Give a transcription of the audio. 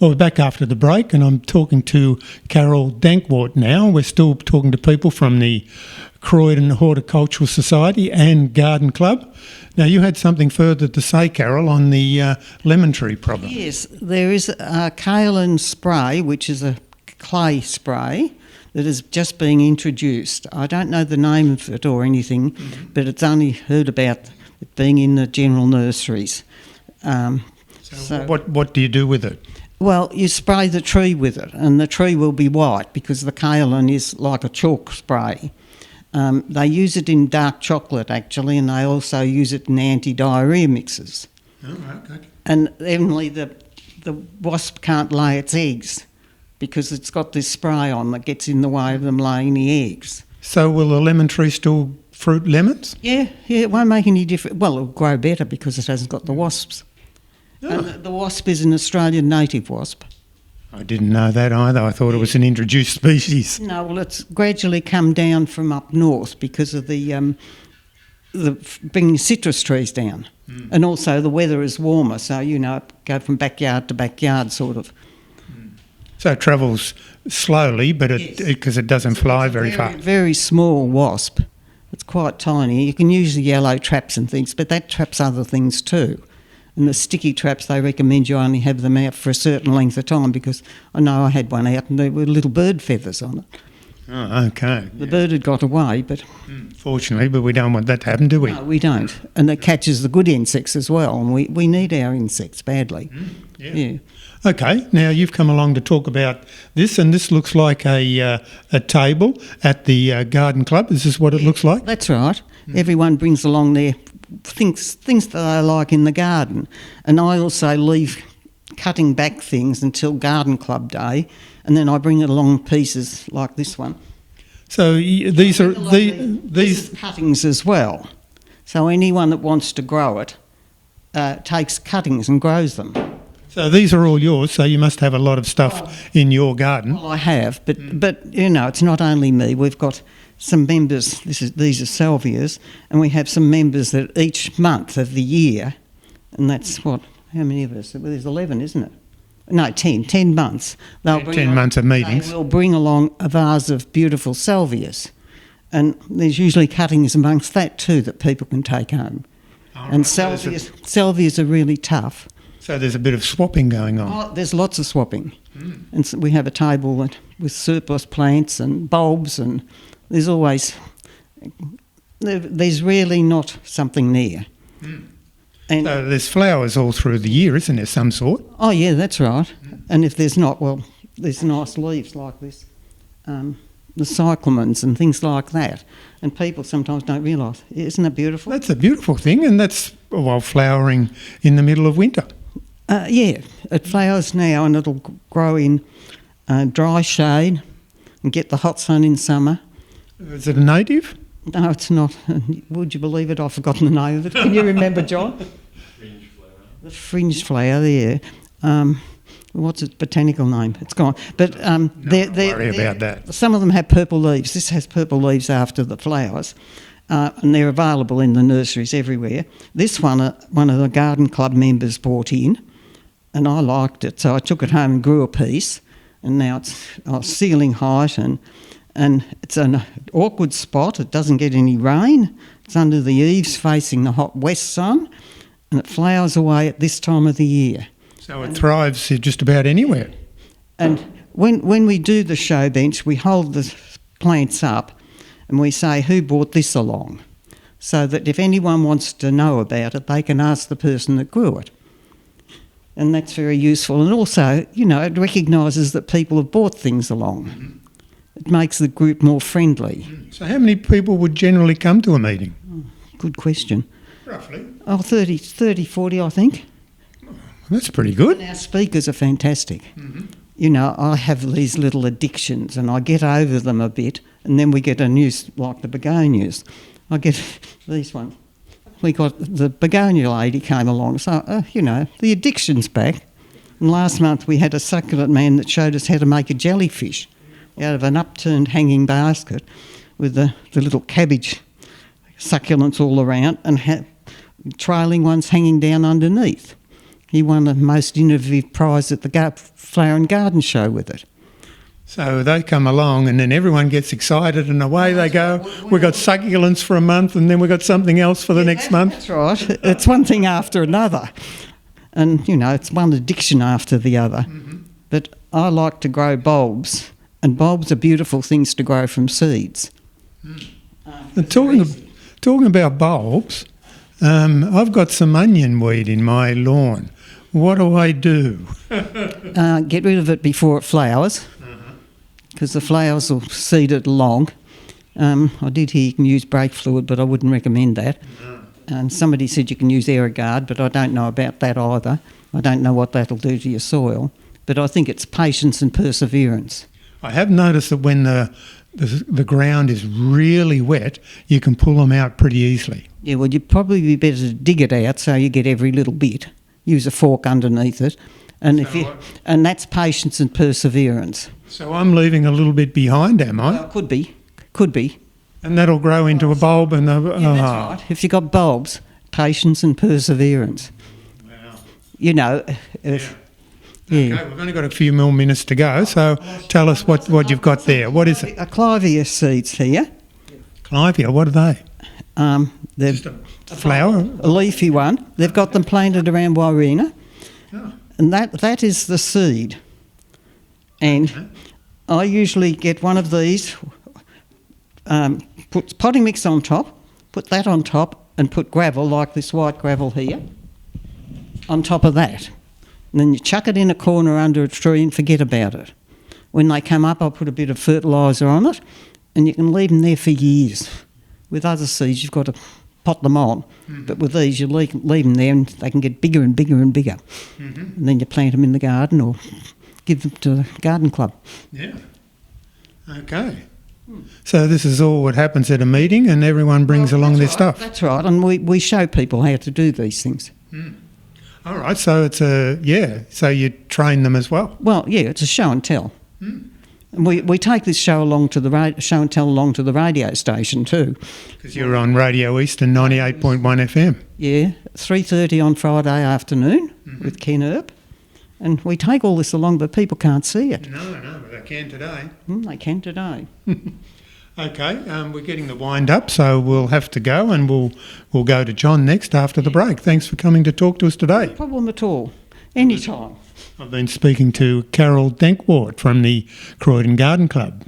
Well, we're back after the break, and I'm talking to Carol Dankwart now. We're still talking to people from the Croydon Horticultural Society and Garden Club. Now, you had something further to say, Carol, on the lemon tree problem. Yes, there is a kaolin spray, which is a clay spray that is just being introduced. I don't know the name of it or anything, but it's only heard about it being in the general nurseries. So what do you do with it? Well, you spray the tree with it, and the tree will be white because the kaolin is like a chalk spray. They use it in dark chocolate, actually, and they also use it in anti-diarrhoea mixes. Oh, okay. And evidently the wasp can't lay its eggs because it's got this spray on that gets in the way of them laying the eggs. So will the lemon tree still fruit lemons? Yeah, it won't make any difference. Well, it'll grow better because it hasn't got the wasps. Oh. And the wasp is an Australian native wasp. I didn't know that either. I thought it was an introduced species. No, well, it's gradually come down from up north because of the bringing citrus trees down. And also the weather is warmer, so, go from backyard to backyard sort of. So it travels slowly, but because it doesn't fly very far. Very small wasp. It's quite tiny. You can use the yellow traps and things, but that traps other things too. And the sticky traps, they recommend you only have them out for a certain length of time because I know I had one out and there were little bird feathers on it. Oh, okay. The bird had got away, but... Fortunately, but we don't want that to happen, do we? No, we don't. And it catches the good insects as well, and we need our insects badly. Yeah. Okay, now you've come along to talk about this, and this looks like a table at the garden club. Is this what it looks like? That's right. Everyone brings along their things that they like in the garden. And I also leave cutting back things until garden club day, and then I bring it along pieces like this one. So these are these cuttings as well. So anyone that wants to grow it takes cuttings and grows them. So these are all yours, so you must have a lot of stuff in your garden. Well, I have, but it's not only me. We've got some members, these are salvias, and we have some members that each month of the year, and that's how many of us? Well, there's 11, isn't it? No, 10 months. They'll bring 10 months of meetings. They will bring along a vase of beautiful salvias, and there's usually cuttings amongst that too that people can take home. And salvias are really tough. So there's a bit of swapping going on. Oh, there's lots of swapping. And so we have a table with surplus plants and bulbs, and there's always... There's really not something near. And so there's flowers all through the year, isn't there, some sort? Oh, yeah, that's right. And if there's not, well, there's nice leaves like this, the cyclamens and things like that. And people sometimes don't realise. Isn't that beautiful? That's a beautiful thing, and that's, flowering in the middle of winter. Yeah, it flowers now and it'll grow in dry shade and get the hot sun in summer. Is it a native? No, it's not. Would you believe it? I've forgotten the name of it. Can you remember, John? Fringe flower. The fringe flower, yeah. What's its botanical name? It's gone. But don't worry about that. Some of them have purple leaves. This has purple leaves after the flowers. And they're available in the nurseries everywhere. This one of the garden club members brought in, and I liked it, so I took it home and grew a piece, and now it's ceiling height, and it's an awkward spot. It doesn't get any rain. It's under the eaves facing the hot west sun, and it flowers away at this time of the year. So it thrives just about anywhere. And when we do the show bench, we hold the plants up and we say, who brought this along? So that if anyone wants to know about it, they can ask the person that grew it. And that's very useful. And also, it recognises that people have brought things along. It makes the group more friendly. So how many people would generally come to a meeting? Good question. Roughly? 30, 40, I think. That's pretty good. And our speakers are fantastic. I have these little addictions and I get over them a bit, and then we get a news like the begonias. I get these ones. We got the begonia lady came along, so, the addiction's back. And last month we had a succulent man that showed us how to make a jellyfish out of an upturned hanging basket with the little cabbage succulents all around and trailing ones hanging down underneath. He won the most innovative prize at the Flower and Garden Show with it. So they come along and then everyone gets excited and away they go. We've got succulents for a month and then we've got something else for the next month. That's right. It's one thing after another. And, it's one addiction after the other. Mm-hmm. But I like to grow bulbs, and bulbs are beautiful things to grow from seeds. And talking about bulbs, I've got some onion weed in my lawn. What do I do? Get rid of it before it flowers, because the flowers will seed it along. I did hear you can use brake fluid, but I wouldn't recommend that. And somebody said you can use Aerogard, but I don't know about that either. I don't know what that'll do to your soil. But I think it's patience and perseverance. I have noticed that when the ground is really wet, you can pull them out pretty easily. Yeah, well, you'd probably be better to dig it out so you get every little bit. Use a fork underneath it. And and that's patience and perseverance. So I'm leaving a little bit behind, am I? Well, could be. And that'll grow into a bulb and That's right. If you've got bulbs, patience and perseverance. Wow. Yeah. Okay, we've only got a few more minutes to go, so tell us what you've got there. What is it? A clivia seeds here. Clivia, what are they? They're Just a flower? a leafy one. They've got them planted around Warina, and that is the seed. And I usually get one of these, put potting mix on top, put that on top, and put gravel, like this white gravel here, on top of that. And then you chuck it in a corner under a tree and forget about it. When they come up, I'll put a bit of fertiliser on it, and you can leave them there for years. With other seeds, you've got to pot them on, but with these, you leave them there and they can get bigger and bigger and bigger. Mm-hmm. And then you plant them in the garden or give them to the garden club. Yeah. Okay. So this is all what happens at a meeting and everyone brings along their stuff. That's right, and we show people how to do these things. All right, so it's so you train them as well. Well, yeah, it's a show and tell. And we take this show along to the show and tell along to the radio station too. Because you're on Radio Eastern 98.1 FM. Yeah, 3:30 on Friday afternoon with Ken Earp. And we take all this along, but people can't see it. No, but they can today. They can today. Okay, we're getting the wind up, so we'll have to go, and we'll go to John next after the break. Thanks for coming to talk to us today. No problem at all. Anytime. I've been speaking to Carol Dankwart from the Croydon Garden Club.